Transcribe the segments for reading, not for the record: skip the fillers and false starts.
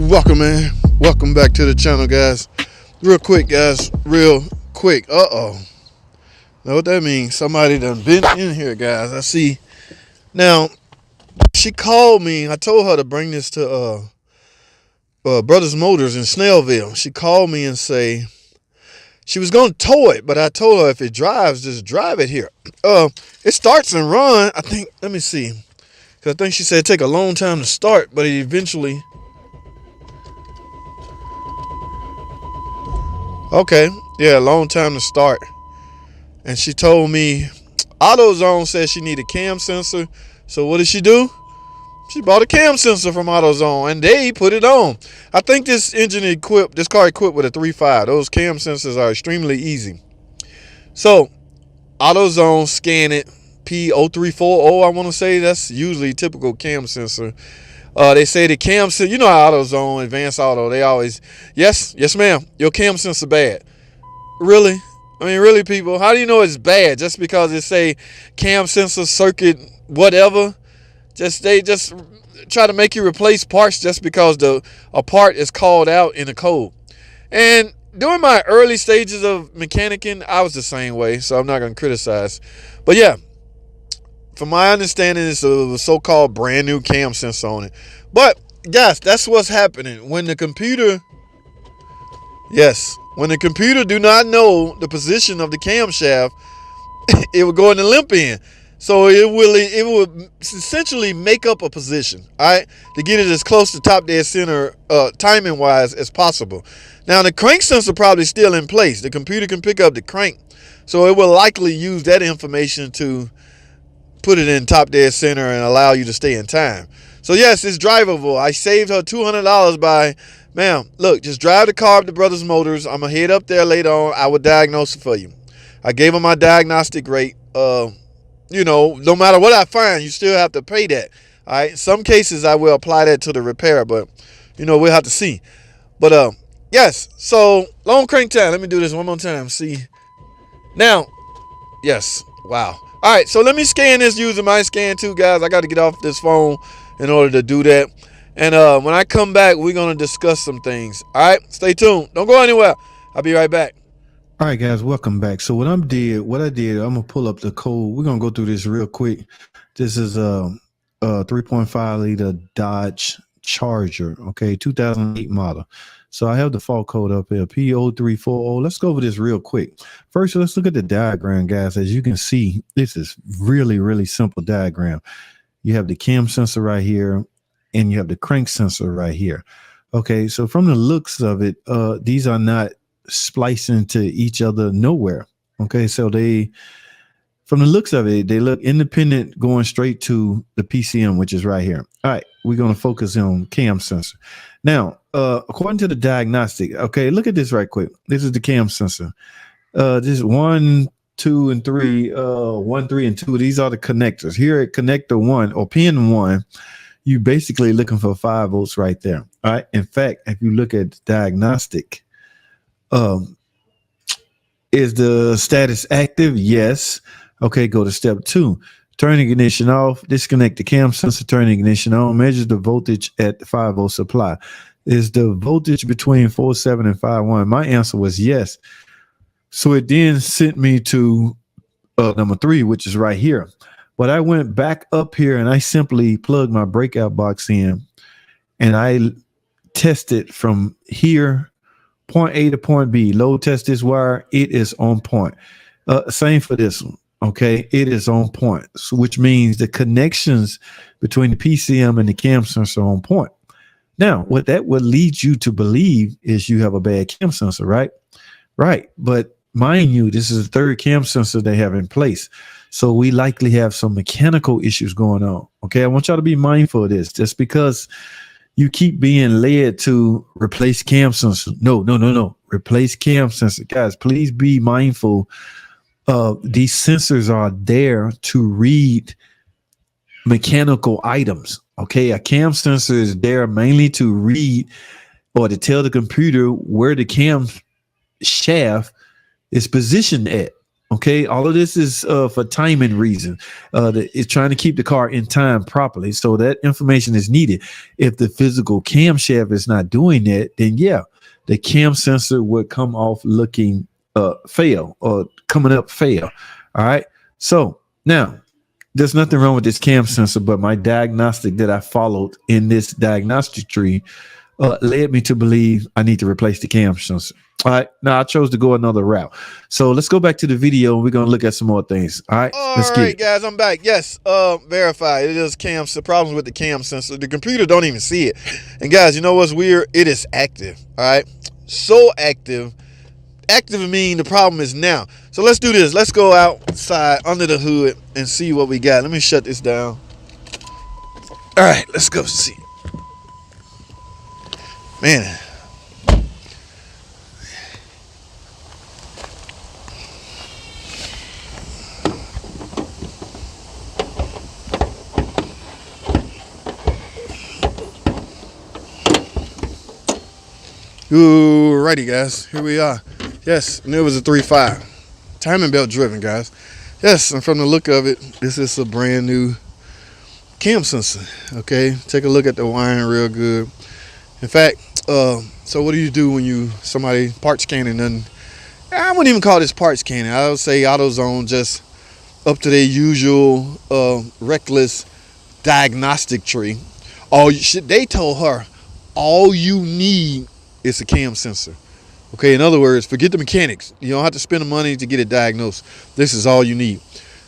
Welcome, man. Welcome back to the channel, guys. Real quick, guys. Real quick. Know what that means? Somebody done been in here, guys. I see. Now, she called me. I told her to bring this to Brothers Motors in Snellville. She called me and say she was going to tow it, but I told her if it drives, just drive it here. It starts and run. I think, let me see. Because I think she said it take a long time to start, but it eventually... Okay, yeah, long time to start. And she told me AutoZone said she need a cam sensor. So what did she do? She bought a cam sensor from AutoZone and they put it on. I think this car equipped with a 3.5. Those cam sensors are extremely easy. So AutoZone scan it, P0340, I want to say. That's usually typical cam sensor. They say the cam sensor, you know how AutoZone, Advanced Auto, they always, yes ma'am, your cam sensor bad. Really? I mean, really, people, how do you know it's bad? Just because it say cam sensor circuit whatever? They just try to make you replace parts just because a part is called out in the code. And during my early stages of mechanicking, I was the same way, so I'm not going to criticize. But yeah, from my understanding, it's a so-called brand new cam sensor on it. But guys, that's what's happening when the computer, when the computer do not know the position of the camshaft, it will go in the limp in. So it will essentially make up a position, all right, to get it as close to top dead center timing wise as possible. Now the crank sensor probably still in place. The computer can pick up the crank, so it will likely use that information to put it in top dead center and allow you to stay in time. So yes, it's drivable. I saved her $200 by, ma'am, look, just drive the car up to Brothers Motors. I'm gonna head up there later on. I will diagnose it for you. I gave her my diagnostic rate. You know, no matter what I find, you still have to pay that. All right. Some cases I will apply that to the repair, but you know, we'll have to see. But yes, so long crank time. Let me do this one more time. See. Now, yes. Wow. All right, so let me scan this using my scan too, guys. I got to get off this phone in order to do that. And when I come back, we're going to discuss some things. All right, stay tuned. Don't go anywhere. I'll be right back. All right, guys, welcome back. So what I did, I'm going to pull up the code. We're going to go through this real quick. This is a 3.5 liter Dodge Charger, okay, 2008 model. So I have the fault code up here, P0340. Let's go over this real quick. First, let's look at the diagram, guys. As you can see, this is really, really simple diagram. You have the cam sensor right here, and you have the crank sensor right here. Okay, so from the looks of it, these are not spliced into each other nowhere. Okay, so from the looks of it, they look independent going straight to the PCM, which is right here. All right, we're going to focus on cam sensor. Now, according to the diagnostic, okay, look at this right quick. This is the cam sensor. This is 1, 2, and 3, 1, 3, and 2. These are the connectors. Here at connector 1 or pin 1, you basically looking for 5 volts right there. All right. In fact, if you look at the diagnostic, is the status active? Yes. Okay, go to step 2. Turn the ignition off, disconnect the cam sensor, turn the ignition on, measure the voltage at the 5 volt supply. Is the voltage between 4.7 and 5.1? My answer was yes. So it then sent me to number 3, which is right here. But I went back up here and I simply plugged my breakout box in and I tested from here, point A to point B. Load test this wire, it is on point. Same for this one. Okay, it is on point, so which means the connections between the PCM and the cam sensor are on point. Now, what that would lead you to believe is you have a bad cam sensor, right? Right, but mind you, this is the 3rd cam sensor they have in place, so we likely have some mechanical issues going on. Okay, I want y'all to be mindful of this. Just because you keep being led to replace cam sensor, no, replace cam sensor, guys. Please be mindful. These sensors are there to read mechanical items. Okay, a cam sensor is there mainly to read or to tell the computer where the cam shaft is positioned at. Okay, all of this is for timing reason. It's trying to keep the car in time properly, so that information is needed. If the physical camshaft is not doing that, then yeah, the cam sensor would come off looking fail or coming up fail. All right. So now there's nothing wrong with this cam sensor, but my diagnostic that I followed in this diagnostic tree led me to believe I need to replace the cam sensor. All right, now I chose to go another route. So let's go back to the video and we're gonna look at some more things. All right, let's get it. Guys, I'm back. Yes, verify. It is problems with the cam sensor. The computer don't even see it. And guys, you know what's weird? It is active. All right, so active. Active mean the problem is now. So let's do this. Let's go outside under the hood and see what we got. Let me shut this down. All right, let's go see. Man. Alrighty, guys, here we are. Yes, and it was a 3.5 timing belt driven, guys. Yes, and from the look of it, this is a brand new cam sensor. Okay, take a look at the wiring real good. In fact, so what do you do when somebody part scanning? And I wouldn't even call this part scanning. I would say AutoZone, just up to their usual reckless diagnostic tree. They told her all you need is a cam sensor. Okay, in other words, forget the mechanics. You don't have to spend the money to get it diagnosed. This is all you need.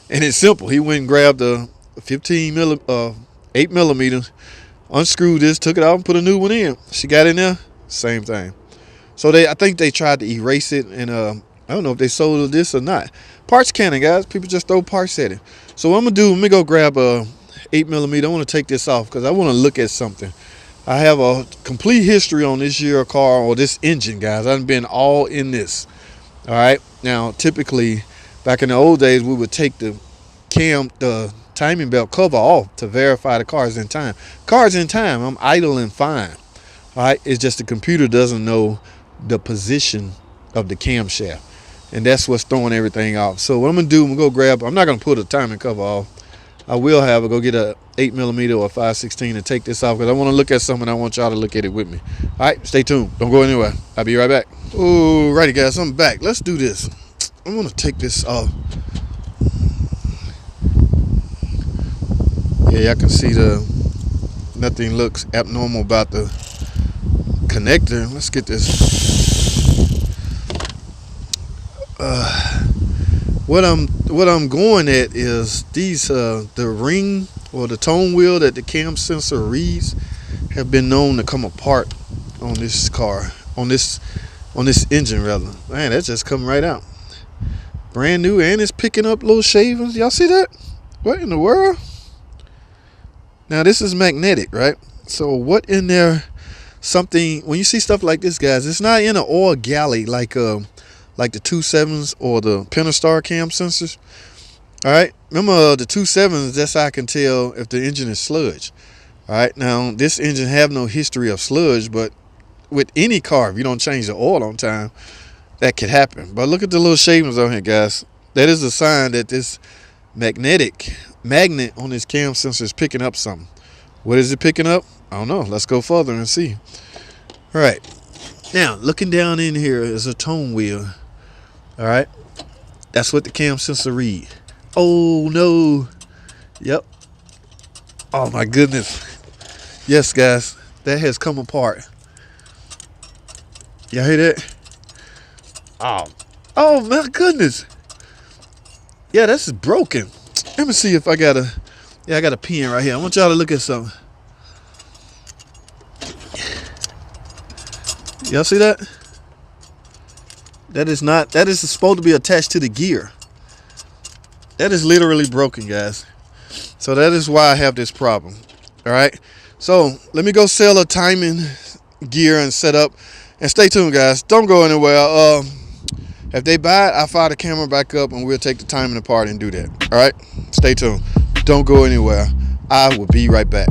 And it's simple. He went and grabbed a 8 millimeter, unscrewed this, took it out and put a new one in. She got in there, same thing. So I think they tried to erase it, and I don't know if they sold this or not. Parts cannon, guys. People just throw parts at it. So what I'm gonna do, let me go grab a 8 millimeter. I want to take this off because I want to look at something. I have a complete history on this year car or this engine, guys. I've been all in this. All right. Now, typically, back in the old days, we would take the timing belt cover off to verify the car's in time. Car's in time. I'm idling fine. All right. It's just the computer doesn't know the position of the camshaft, and that's what's throwing everything off. So what I'm gonna do, I'm gonna go grab. I'm not gonna put a timing cover off. I will have go get a 8 millimeter or 5/16 and take this off because I want to look at something. I want y'all to look at it with me. All right, stay tuned. Don't go anywhere. I'll be right back. Alrighty, guys, I'm back. Let's do this. I'm gonna take this off. Yeah, I can see nothing looks abnormal about the connector. Let's get this. What I'm going at is these the ring or the tone wheel that the cam sensor reads have been known to come apart on this car, on this engine rather. Man, that just come right out. Brand new, and it's picking up little shavings. Y'all see that? What in the world? Now this is magnetic, right? So what in there? Something, when you see stuff like this, guys, it's not in an oil galley like the 2.7s or the Pentastar cam sensors. All right, remember the 2.7s, that's how I can tell if the engine is sludge. All right, now this engine have no history of sludge, but with any car, if you don't change the oil on time, that could happen. But look at the little shavings on here, guys. That is a sign that this magnet on this cam sensor is picking up something. What is it picking up? I don't know. Let's go further and see. All right, now looking down in here is a tone wheel. All right, that's what the cam sensor read. Oh no. Yep. Oh my goodness. Yes, guys, that has come apart. Y'all hear that? Oh my goodness. Yeah, this is broken. Let me see if I got a pen right here. I want y'all to look at something. Y'all see that? That is supposed to be attached to the gear. That is literally broken, guys. So that is why I have this problem. All right. So let me go sell a timing gear and set up. And stay tuned, guys. Don't go anywhere. If they buy it, I'll fire the camera back up and we'll take the timing apart and do that. All right. Stay tuned. Don't go anywhere. I will be right back.